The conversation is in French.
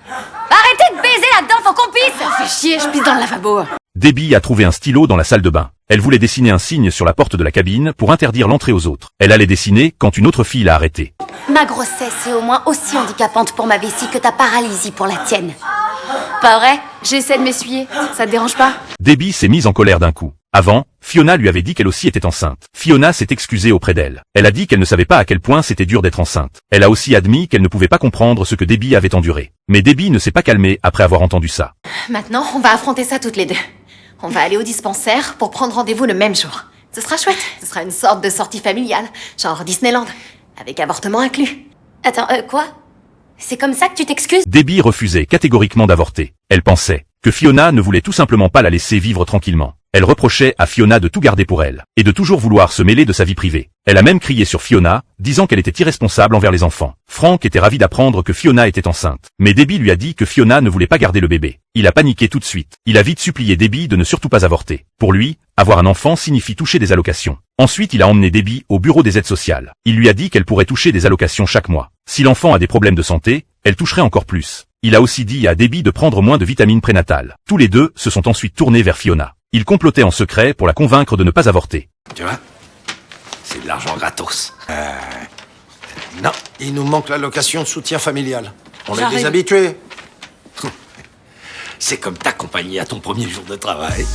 Arrêtez de baiser là-dedans, faut qu'on pisse. Ça fait chier, je pisse dans le lavabo. Debbie a trouvé un stylo dans la salle de bain. Elle voulait dessiner un signe sur la porte de la cabine pour interdire l'entrée aux autres. Elle allait dessiner quand une autre fille l'a arrêtée. Ma grossesse est au moins aussi handicapante pour ma vessie que ta paralysie pour la tienne. Pas vrai? J'essaie de m'essuyer, ça te dérange pas? Debbie s'est mise en colère d'un coup. Avant, Fiona lui avait dit qu'elle aussi était enceinte. Fiona s'est excusée auprès d'elle. Elle a dit qu'elle ne savait pas à quel point c'était dur d'être enceinte. Elle a aussi admis qu'elle ne pouvait pas comprendre ce que Debbie avait enduré. Mais Debbie ne s'est pas calmée après avoir entendu ça. Maintenant, on va affronter ça toutes les deux. On va aller au dispensaire pour prendre rendez-vous le même jour. Ce sera chouette, ce sera une sorte de sortie familiale, genre Disneyland, avec avortement inclus. Attends, quoi? C'est comme ça que tu t'excuses? Debbie refusait catégoriquement d'avorter. Elle pensait que Fiona ne voulait tout simplement pas la laisser vivre tranquillement. Elle reprochait à Fiona de tout garder pour elle, et de toujours vouloir se mêler de sa vie privée. Elle a même crié sur Fiona, disant qu'elle était irresponsable envers les enfants. Frank était ravi d'apprendre que Fiona était enceinte. Mais Debbie lui a dit que Fiona ne voulait pas garder le bébé. Il a paniqué tout de suite. Il a vite supplié Debbie de ne surtout pas avorter. Pour lui, avoir un enfant signifie toucher des allocations. Ensuite, il a emmené Debbie au bureau des aides sociales. Il lui a dit qu'elle pourrait toucher des allocations chaque mois. Si l'enfant a des problèmes de santé, elle toucherait encore plus. Il a aussi dit à Debbie de prendre moins de vitamines prénatales. Tous les deux se sont ensuite tournés vers Fiona. Ils complotaient en secret pour la convaincre de ne pas avorter. Tu vois, c'est de l'argent gratos. Non, il nous manque l'allocation de soutien familial. On est des habitués. C'est comme t'accompagner à ton premier jour de travail.